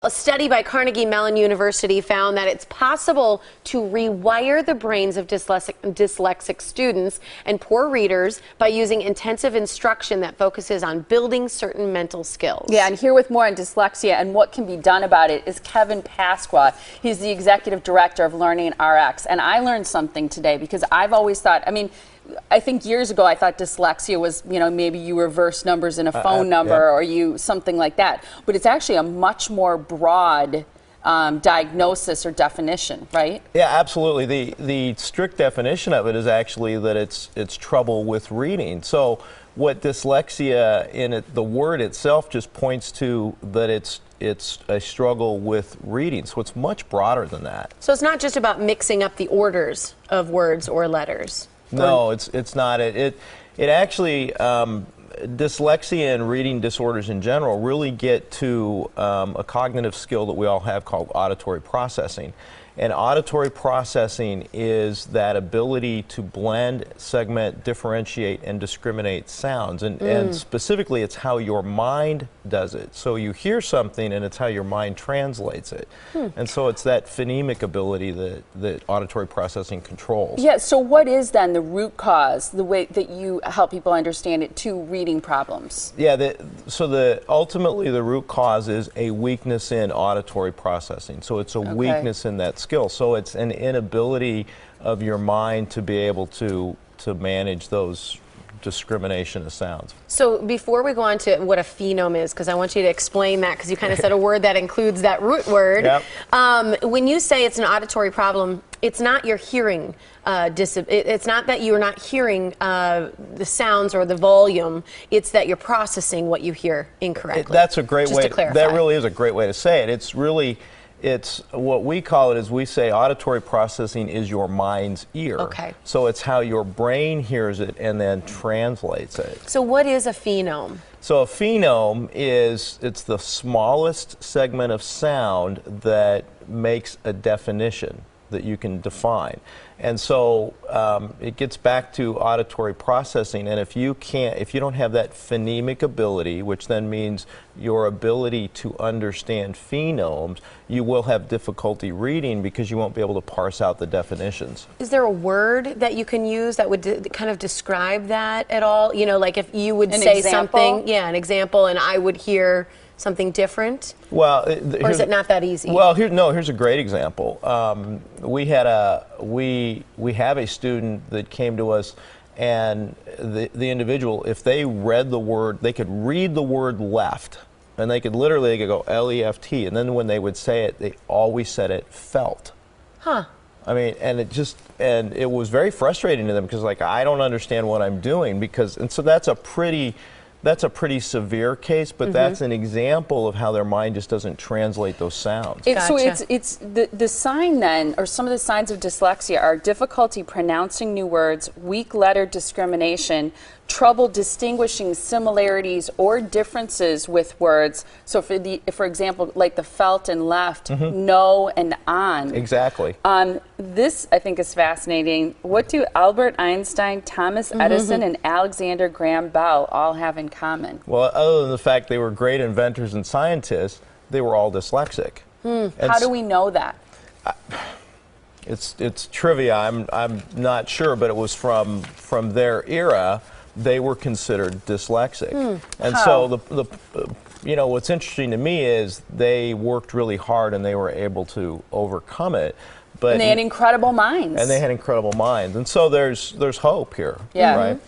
A study by Carnegie Mellon University found that it's possible to rewire the brains of dyslexic students and poor readers by using intensive instruction that focuses on building certain mental skills. Yeah, and here with more on dyslexia and what can be done about it is Kevin Pasqua. He's the Executive Director of LearningRX. And I learned something today because I've always thought, I think years ago I thought dyslexia was, maybe you reverse numbers in a phone number or you something like that. But it's actually a much more broad diagnosis or definition, right? Yeah, absolutely. The strict definition of it is actually that it's trouble with reading. So what dyslexia in it, the word itself just points to that it's a struggle with reading. So it's much broader than that. So it's not just about mixing up the orders of words or letters. No, it's not. It actually, dyslexia and reading disorders in general really get to a cognitive skill that we all have called auditory processing. And auditory processing is that ability to blend, segment, differentiate, and discriminate sounds. And specifically, it's how your mind does it. So you hear something, and it's how your mind translates it. And so it's that phonemic ability that auditory processing controls. Yeah, so what is then the root cause, the way that you help people understand it, to reading problems? Yeah, ultimately the root cause is a weakness in auditory processing. So it's a weakness in that skill. So it's an inability of your mind to be able to manage those discrimination of sounds. So before we go on to what a phenome is, because I want you to explain that, because you kind of said a word that includes that root word. Yep. When you say it's an auditory problem, it's not your hearing. It's not that you're not hearing the sounds or the volume. It's that you're processing what you hear incorrectly. That's a great way. To clarify. That really is a great way to say it. It's what we call it is we say auditory processing is your mind's ear. Okay. So it's how your brain hears it and then translates it. So what is a phenome? So a phenome it's the smallest segment of sound that makes a definition that you can define. And so it gets back to auditory processing, and if you don't have that phonemic ability, which then means your ability to understand phenomes, you will have difficulty reading because you won't be able to parse out the definitions. Is there a word that you can use that would kind of describe that at all? Like if you would say something, an example, and I would hear something different? Well, or is it not that easy? Well, here's a great example. We have a student that came to us, and the individual, if they read the word, they could read the word left, and they could go L-E-F-T, and then when they would say it, they always said it felt. Huh. And it was very frustrating to them because I don't understand what I'm doing and so that's a pretty severe case, but that's an example of how their mind just doesn't translate those sounds. So it's the sign then, or some of the signs of dyslexia are difficulty pronouncing new words, weak letter discrimination, trouble distinguishing similarities or differences with words. So for example, like the felt and left, no and on. Exactly. This I think is fascinating. What do Albert Einstein, Thomas Edison, and Alexander Graham Bell all have in common? Well, other than the fact they were great inventors and scientists, they were all dyslexic. How do we know that? It's trivia. I'm not sure, but it was from their era. They were considered dyslexic. And so what's interesting to me is they worked really hard and they were able to overcome it. And they had incredible minds. And so there's hope here. Yeah. Right?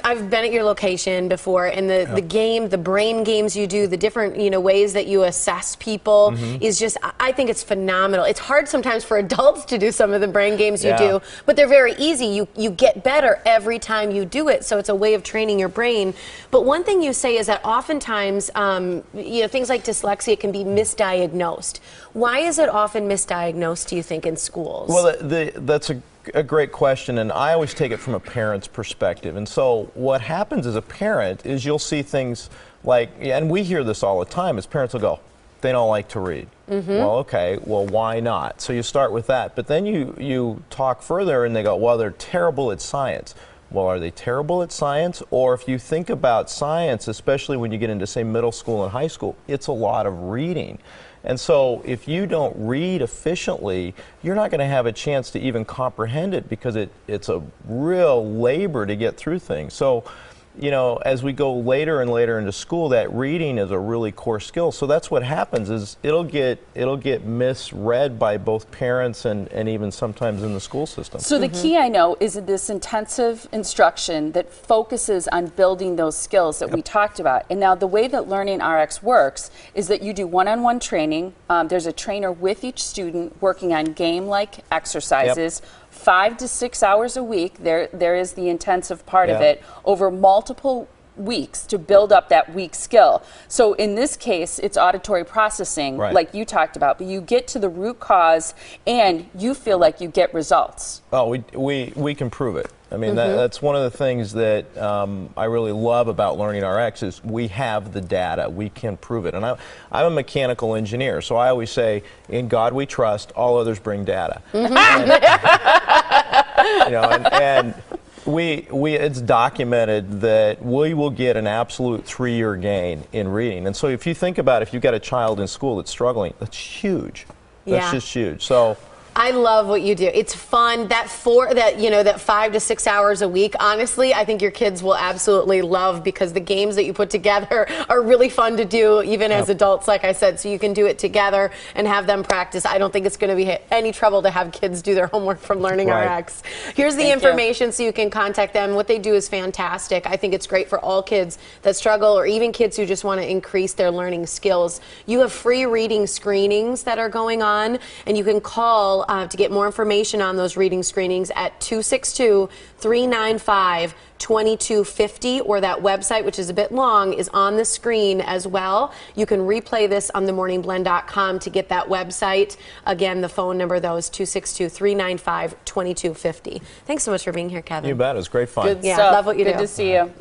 I've been at your location before, and the brain games you do, the different, ways that you assess people is just, I think it's phenomenal. It's hard sometimes for adults to do some of the brain games you do, but they're very easy. You get better every time you do it, so it's a way of training your brain. But one thing you say is that oftentimes, things like dyslexia can be misdiagnosed. Why is it often misdiagnosed, do you think, in schools? Well, that's a great question, and I always take it from a parent's perspective. And so what happens as a parent is you'll see things like, and we hear this all the time, as parents will go, they don't like to read. Well, okay, well, why not? So you start with that. But then you talk further, and they go, well, they're terrible at science. well, are they terrible at science? Or if you think about science, especially when you get into, say, middle school and high school, it's a lot of reading. And so if you don't read efficiently, you're not going to have a chance to even comprehend it, because it's a real labor to get through things. So, you know, as we go later and later into school, that reading is a really core skill. So that's what happens, is it'll get misread by both parents and even sometimes in the school system. So the key, I know, is this intensive instruction that focuses on building those skills that we talked about. And now the way that LearningRX works is that you do one-on-one training. There's a trainer with each student working on game-like exercises. 5 to 6 hours a week. There is the intensive part of it over multiple weeks to build up that weak skill. So in this case, it's auditory processing, like you talked about, but you get to the root cause and you feel like you get results. Oh, we can prove it. I mean, that's one of the things that I really love about LearningRX is we have the data. We can prove it. And I'm a mechanical engineer, so I always say, in God we trust, all others bring data. You know, and it's documented that we will get an absolute 3-year gain in reading. And so if you think about it, if you've got a child in school that's struggling, that's huge. That's just huge. So I love what you do. It's fun. That 5 to 6 hours a week, honestly, I think your kids will absolutely love, because the games that you put together are really fun to do, even as adults, like I said, so you can do it together and have them practice. I don't think it's going to be any trouble to have kids do their homework from LearningRX. Here's the information so you can contact them. What they do is fantastic. I think it's great for all kids that struggle, or even kids who just want to increase their learning skills. You have free reading screenings that are going on, and you can call to get more information on those reading screenings at 262-395-2250, or that website, which is a bit long, is on the screen as well. You can replay this on themorningblend.com to get that website. Again, the phone number, though, is 262-395-2250. Thanks so much for being here, Kevin. You bet. It was great fun. Good stuff. Love what you do. Good to see you.